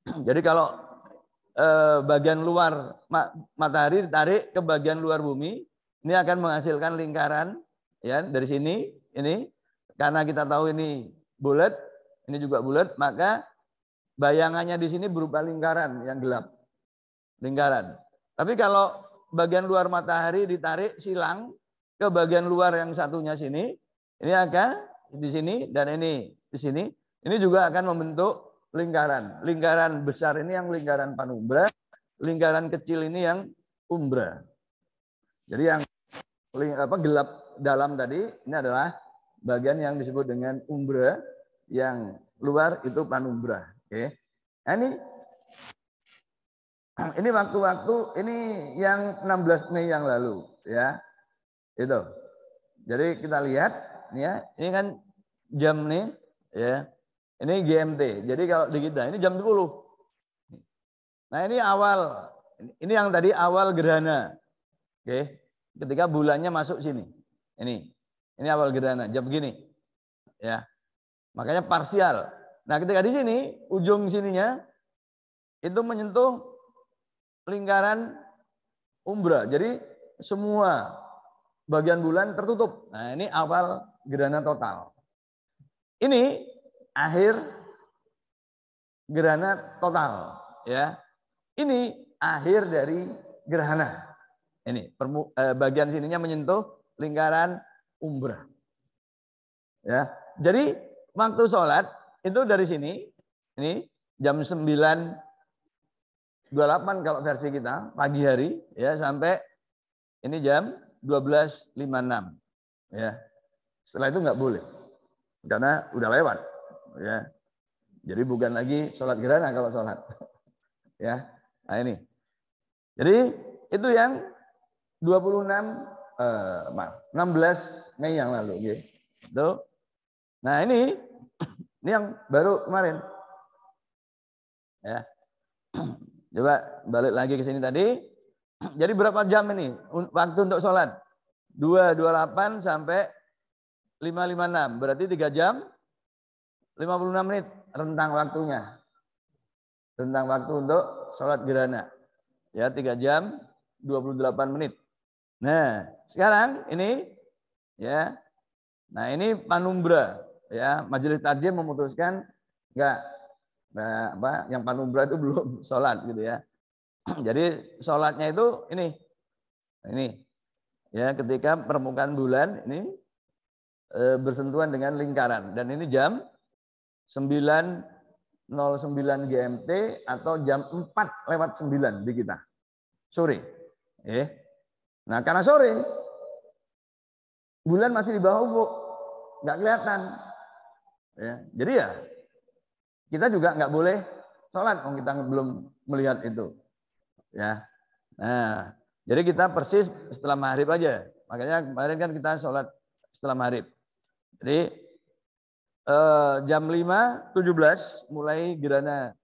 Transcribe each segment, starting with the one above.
Jadi kalau bagian luar matahari ditarik ke bagian luar bumi, ini akan menghasilkan lingkaran ya dari sini ini, karena kita tahu ini bulat, ini juga bulat, maka bayangannya di sini berupa lingkaran yang gelap. Lingkaran. Tapi kalau bagian luar matahari ditarik silang ke bagian luar yang satunya sini, ini akan di sini dan ini di sini, ini juga akan membentuk lingkaran. Lingkaran besar ini yang lingkaran panumbra, lingkaran kecil ini yang umbra. Jadi yang gelap dalam tadi ini adalah bagian yang disebut dengan umbra, yang luar itu panumbra. Oke. Nah, ini waktu-waktu ini yang 16 Mei yang lalu ya. Itu. Jadi kita lihat ya, ini kan jam nih ya. Ini GMT. Jadi kalau di kita ini jam 10. Nah, ini awal, ini yang tadi awal gerhana. Oke. Ketika bulannya masuk sini. Ini awal gerhana, jam begini. Ya. Makanya parsial. Nah, ketika di sini ujung sininya itu menyentuh lingkaran umbra. Jadi semua bagian bulan tertutup. Nah, ini awal gerhana total. Ini akhir gerhana total, ya. Ini akhir dari gerhana. Ini bagian sininya menyentuh lingkaran umbra. Ya. Jadi waktu sholat itu dari sini, ini jam 9.28 kalau versi kita, pagi hari ya, sampai ini jam 12.56 ya. Setelah itu nggak boleh karena udah lewat ya. Jadi bukan lagi sholat gerhana kalau sholat ya. Nah, ini jadi itu yang 16 Mei yang lalu gitu. Nah, ini yang baru kemarin ya. Coba balik lagi ke sini tadi. Jadi berapa jam ini waktu untuk sholat? 2.28 sampai 5.56. Berarti 3 jam 56 menit rentang waktunya. Rentang waktu untuk sholat gerhana. Ya, 3 jam 28 menit. Nah, sekarang ini ya. Nah, ini panumbra ya. Majelis Takjim memutuskan enggak, nah, yang panumbra itu belum sholat gitu ya. Jadi sholatnya itu ini ya, ketika permukaan bulan ini bersentuhan dengan lingkaran, dan ini jam 9.09 GMT atau jam 4:09 di kita sore. Nah, karena sore bulan masih di bawah ufuk, nggak kelihatan. Ya, jadi ya kita juga nggak boleh sholat kalau kita belum melihat itu. Ya, nah, jadi kita persis setelah maghrib aja. Makanya kemarin kan kita sholat setelah maghrib. Jadi jam 5.17 mulai gerhana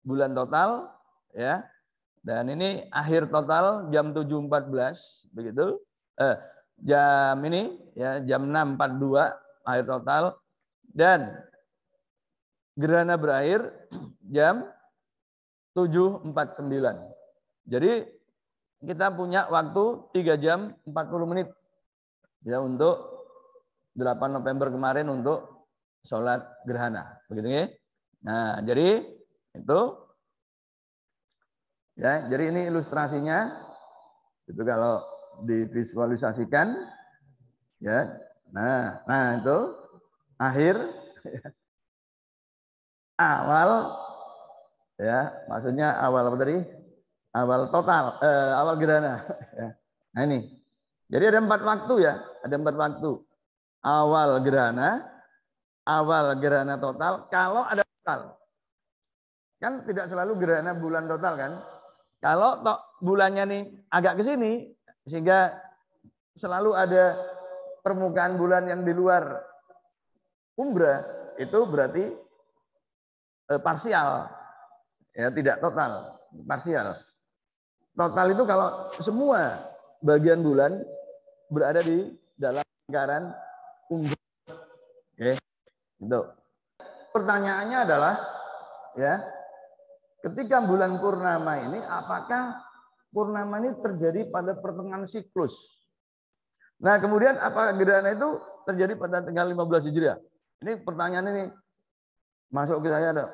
bulan total, ya. Dan ini akhir total jam 7.14 begitu. Jam ini ya jam 6.42 akhir total, dan gerhana berakhir jam 7.49. Jadi kita punya waktu 3 jam 40 menit ya untuk 8 November kemarin untuk sholat gerhana. Begitu ya. Nah, jadi itu ya, jadi ini ilustrasinya. Itu kalau divisualisasikan ya. Nah itu akhir awal ya, maksudnya awal apa tadi? Awal total, awal gerhana. Nah, ini. Jadi ada 4 waktu ya, ada 4 waktu. Awal gerhana total, kalau ada total. Kan tidak selalu gerhana bulan total kan. Kalau bulannya nih agak ke sini, sehingga selalu ada permukaan bulan yang di luar umbra, itu berarti parsial. Ya, tidak total, parsial. Total itu kalau semua bagian bulan berada di dalam lingkaran umbra. Oke, itu. Pertanyaannya adalah ya, ketika bulan purnama ini, apakah purnama ini terjadi pada pertengahan siklus? Nah, kemudian apakah gerhana itu terjadi pada tanggal 15 Hijriah? Ini pertanyaan ini masuk ke saya ada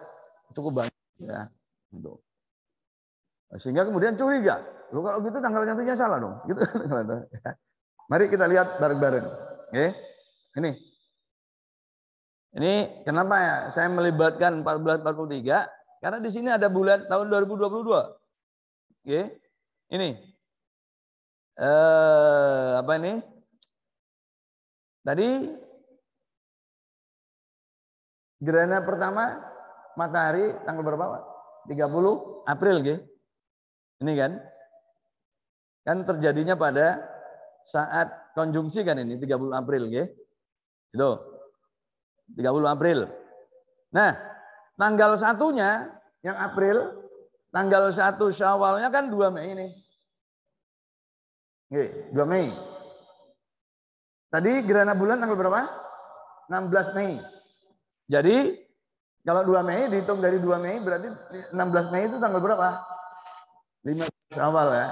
cukup banyak ya. Sehingga kemudian curiga. Loh, kalau gitu tanggal cantiknya salah dong. Gitu. Mari kita lihat bareng-bareng. Oke. Ini kenapa ya saya melibatkan 1443? Karena di sini ada bulan tahun 2022. Oke. Ini. Apa ini? Tadi gerhana pertama matahari tanggal berapa, Pak? 30 April, oke. Ini kan? Kan terjadinya pada saat konjungsi kan ini 30 April, oke. Itu. 30 April. Nah, tanggal satunya yang April, tanggal 1 Syawalnya kan 2 Mei ini. Oke, 2 Mei. Tadi gerhana bulan tanggal berapa? 16 Mei. Jadi kalau 2 Mei dihitung dari 2 Mei berarti 16 Mei itu tanggal berapa? 15 Syawal ya.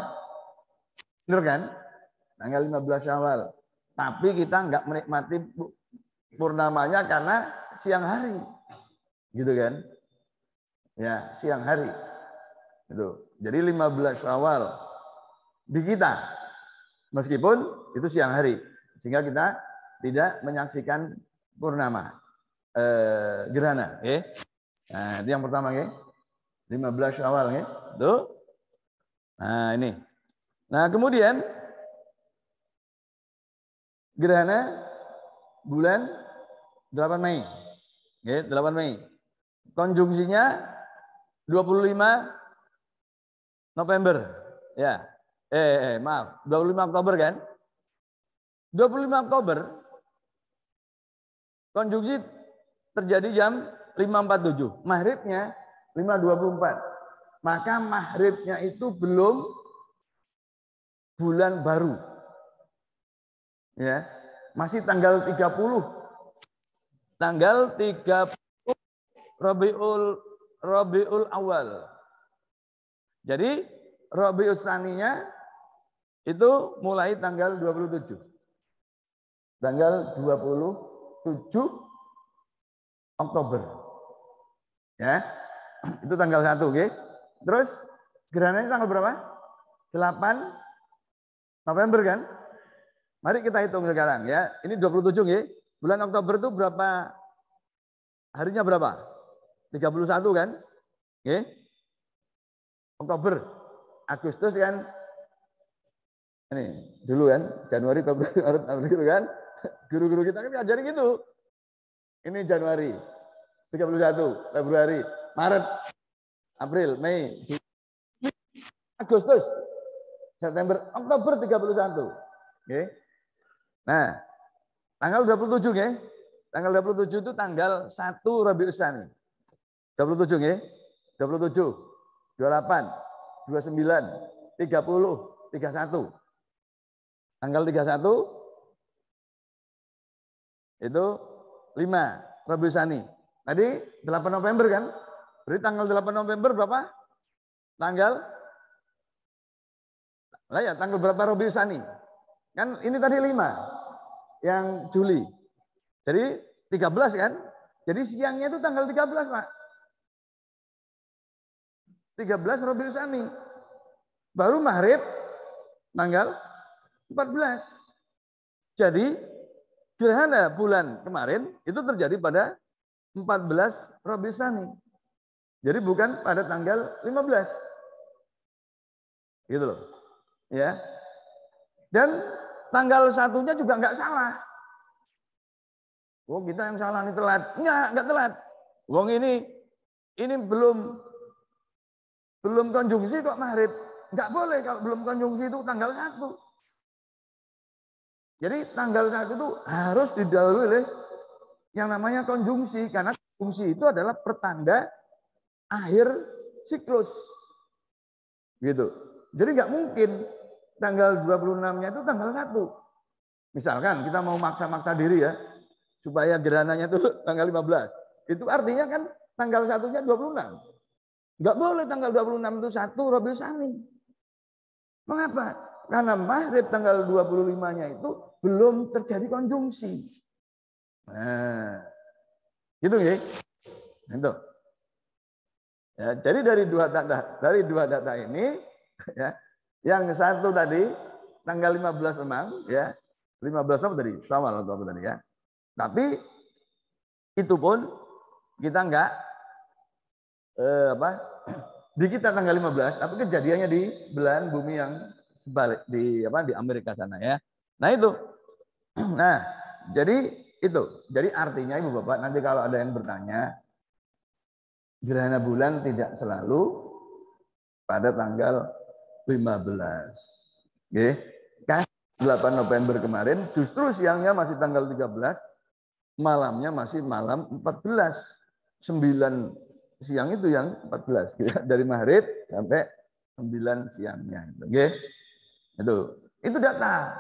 Benar kan? Tanggal 15 Syawal. Tapi kita nggak menikmati purnamanya karena siang hari. Gitu kan? Ya, siang hari. Gitu. Jadi 15 Syawal di kita. Meskipun itu siang hari. Sehingga kita tidak menyaksikan purnama. Gerhana. Okay? Nah, itu yang pertama. Okay? 15 Syawal. Okay? Tuh. Nah, ini. Nah, kemudian gerhana bulan 8 Mei. Okay? 8 Mei. Konjungsinya 25 November. Ya. Maaf. 25 Oktober kan? 25 Oktober konjungsi terjadi jam 5.47. Maghribnya 5.24. Maka maghribnya itu belum bulan baru. Ya. Masih tanggal 30. Tanggal 30 Rabiul Awal. Jadi Rabiul Tsaninya itu mulai tanggal 27. Tanggal 27 Oktober. Ya. Itu tanggal 1, oke. Terus gerhananya tanggal berapa? 8 November kan? Mari kita hitung sekarang ya. Ini 27 ya. Bulan Oktober itu berapa? Harinya berapa? 31 kan? Oke. Oktober. Agustus kan? Ini dulu kan? Januari, Februari, Maret, April kan? Guru-guru kita kan ngajarin gitu. Ini Januari, 31, Februari, Maret, April, Mei, Agustus, September, Oktober 31. Oke. Nah, tanggal 27 ya. Tanggal 27 itu tanggal 1 Rabiul Tsani. 27 ya. 27, 28, 29, 30, 31. Tanggal 31 itu 5 Rabiul Tsani. Tadi 8 November kan? Berarti tanggal 8 November berapa? Tanggal tanggal berapa Rabiul Tsani? Kan ini tadi 5 yang Juli. Jadi 13 kan? Jadi siangnya itu tanggal 13, Pak. 13 Rabiul Tsani. Baru maghrib tanggal 14. Jadi gerhana bulan kemarin itu terjadi pada 14 Rabiul Tsani. Jadi bukan pada tanggal 15. Gitu loh. Ya. Dan tanggal satunya juga nggak salah. Oh, kita yang salah nih telat. Enggak telat. Wong ini belum konjungsi kok maghrib. Nggak boleh kalau belum konjungsi itu tanggal 1. Jadi tanggal 1 itu harus didahului oleh yang namanya konjungsi. Karena konjungsi itu adalah pertanda akhir siklus. Gitu. Jadi nggak mungkin tanggal 26-nya itu tanggal 1. Misalkan kita mau maksa-maksa diri ya, supaya gerhananya itu tanggal 15. Itu artinya kan tanggal 1-nya 26. Nggak boleh tanggal 26 itu 1 Rabiul Tsani. Mengapa? Karena maghrib tanggal 25-nya itu belum terjadi konjungsi. Nah, gitu ya. Itu. Ya, jadi dari dua data ini ya, yang satu tadi tanggal 15 memang ya, 15 apa tadi? Syawal atau apa tadi ya. Tapi itu pun kita enggak di kita tanggal 15, tapi kejadiannya di belahan bumi yang sebalik di Amerika sana ya. Nah itu. Nah, jadi itu. Jadi artinya Ibu Bapak nanti kalau ada yang bertanya, gerhana bulan tidak selalu pada tanggal 15. Oke. Kan 8 November kemarin justru siangnya masih tanggal 13, malamnya masih malam 14. 9 siang itu yang 14 ya. Dari maghrib sampai 9 siangnya. Oke. Itu data.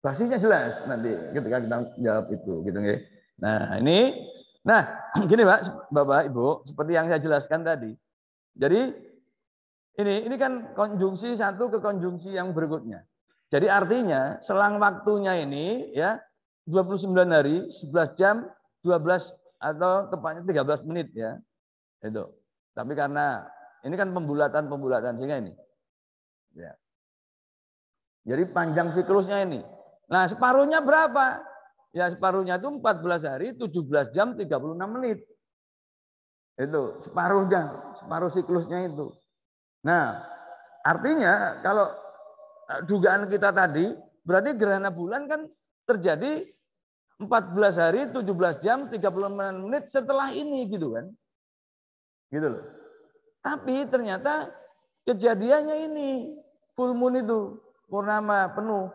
Basisnya jelas nanti ketika kita jawab itu gitu nggih. Nah, gini Pak, Bapak, Ibu, seperti yang saya jelaskan tadi. Jadi ini kan konjungsi satu ke konjungsi yang berikutnya. Jadi artinya selang waktunya ini ya 29 hari, 11 jam, 12 atau tepatnya 13 menit ya. Itu. Tapi karena ini kan pembulatan sehingga ini. Ya. Jadi panjang siklusnya ini. Nah, separuhnya berapa? Ya, separuhnya itu 14 hari, 17 jam, 36 menit. Itu, separuh siklusnya itu. Nah, artinya kalau dugaan kita tadi, berarti gerhana bulan kan terjadi 14 hari, 17 jam, 36 menit setelah ini gitu kan. Gitu loh. Tapi ternyata kejadiannya ini, full moon itu, purnama penuh.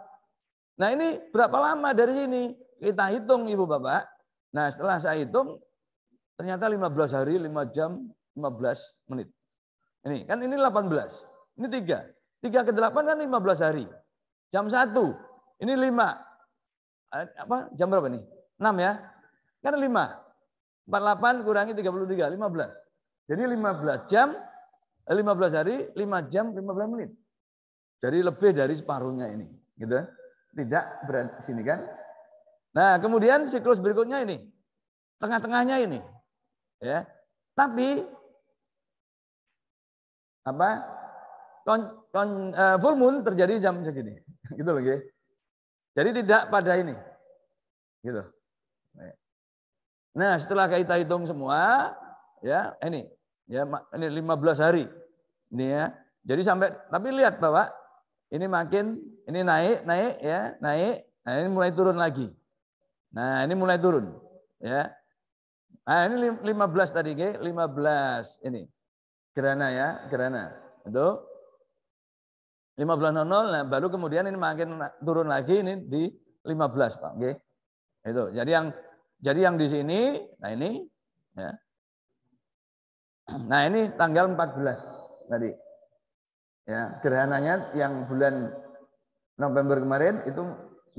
Nah ini berapa lama dari sini? Kita hitung Ibu Bapak. Nah setelah saya hitung, ternyata 15 hari, 5 jam, 15 menit. Ini kan ini 18. Ini 3. 3 ke 8 kan 15 hari. Jam 1. Ini 5. Jam berapa nih? 6 ya? Kan 5. 48 kurangi 33, 15. Jadi 15 jam, 15 hari, 5 jam, 15 menit. Jadi lebih dari separuhnya ini. Gitu. Tidak berada di sini kan. Nah, kemudian siklus berikutnya ini. Tengah-tengahnya ini. Ya. Tapi full moon terjadi jam segini. Gitu loh, ya. Jadi tidak pada ini. Gitu. Nah, setelah kita hitung semua, ya, ini 15 hari. Ini ya. Jadi sampai tapi lihat Bapak, ini makin ini naik ya, naik. Nah, ini mulai turun lagi. Nah, ini mulai turun, ya. Nah, ini 15 tadi, 15 ini. Gerhana ya, gerhana. Itu 15.00, nah baru kemudian ini makin turun lagi ini di 15, Pak, nggih. Itu. Jadi yang di sini, nah ini ya. Nah, ini tanggal 14 tadi. Ya, gerhananya yang bulan November kemarin itu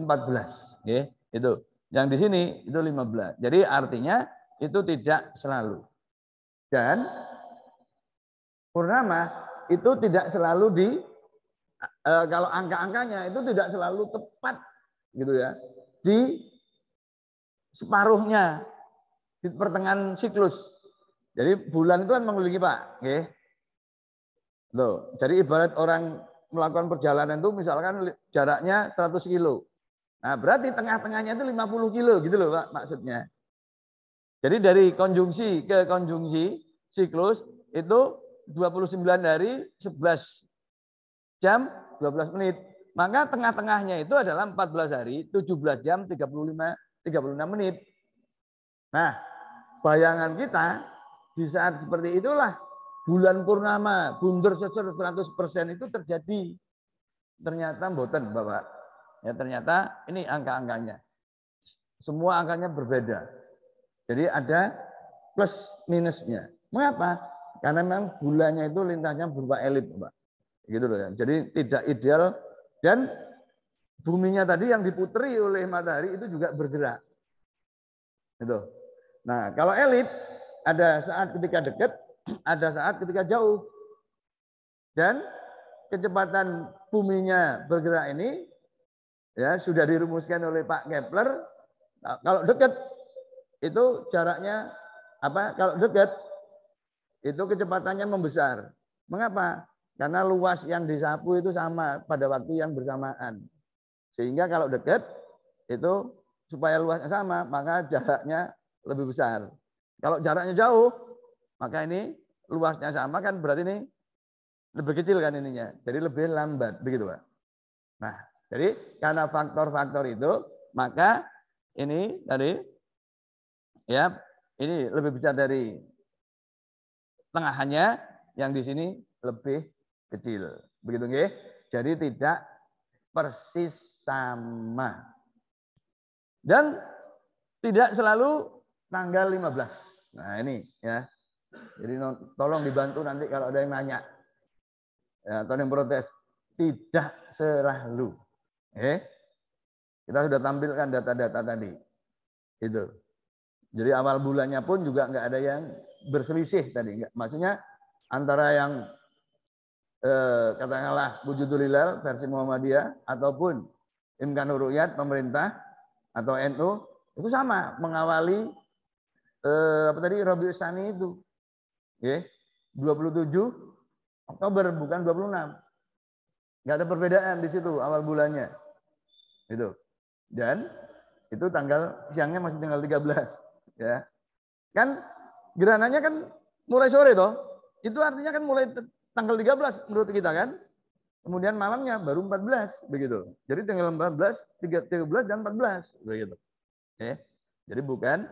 14, ya, itu. Yang di sini itu 15. Jadi artinya itu tidak selalu. Dan purnama itu tidak selalu kalau angka-angkanya itu tidak selalu tepat gitu ya. Di separuhnya di pertengahan siklus. Jadi bulan itu kan mengelilingi Pak, nggih. Loh, jadi ibarat orang melakukan perjalanan itu misalkan jaraknya 100 kilo. Nah, berarti tengah-tengahnya itu 50 kilo gitu loh Pak maksudnya. Jadi dari konjungsi ke konjungsi siklus itu 29 hari 11 jam 12 menit. Maka tengah-tengahnya itu adalah 14 hari 17 jam 36 menit. Nah, bayangan kita di saat seperti itulah bulan purnama, bunder 100% itu terjadi. Ternyata mboten, Bapak. Ya, ternyata ini angka-angkanya. Semua angkanya berbeda. Jadi ada plus minusnya. Mengapa? Karena memang bulannya itu lintasnya berupa elip, Bapak. Gitu loh ya. Jadi tidak ideal dan buminya tadi yang diputeri oleh matahari itu juga bergerak. Itu. Nah, kalau elip ada saat ketika dekat ada saat ketika jauh. Dan kecepatan buminya bergerak ini ya sudah dirumuskan oleh Pak Kepler. Nah, kalau dekat itu jaraknya apa? Kalau dekat itu kecepatannya membesar. Mengapa? Karena luas yang disapu itu sama pada waktu yang bersamaan. Sehingga kalau dekat itu supaya luasnya sama, maka jaraknya lebih besar. Kalau jaraknya jauh, maka ini luasnya sama kan berarti ini lebih kecil kan ininya. Jadi lebih lambat, begitu Pak. Nah, jadi karena faktor-faktor itu, maka ini tadi ya, ini lebih besar dari tengahannya, yang di sini lebih kecil. Begitu nggih? Jadi tidak persis sama. Dan tidak selalu tanggal 15. Nah, ini ya. Jadi tolong dibantu nanti kalau ada yang nanya. Ya, atau yang protes. Tidak selalu. Kita sudah tampilkan data-data tadi. Itu. Jadi awal bulannya pun juga nggak ada yang berselisih tadi. Maksudnya antara yang katakanlah Wujudul Hilal versi Muhammadiyah ataupun Imkanur Ru'yat pemerintah atau NU itu sama mengawali apa tadi Rabiul Tsani itu. 27 Oktober bukan 26. Nggak ada perbedaan di situ awal bulannya. Itu. Dan itu tanggal siangnya masih tanggal 13 ya. Kan gerhananya kan mulai sore toh. Itu artinya kan mulai tanggal 13 menurut kita kan. Kemudian malamnya baru 14 begitu. Jadi tanggal 14, 13 dan 14 begitu. Jadi bukan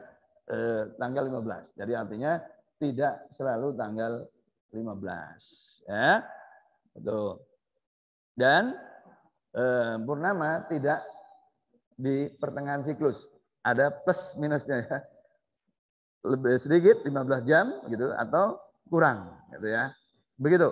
tanggal 15. Jadi artinya tidak selalu tanggal 15 ya. Betul. Dan purnama tidak di pertengahan siklus. Ada plus minusnya ya. Lebih sedikit 15 jam gitu atau kurang gitu ya. Begitu.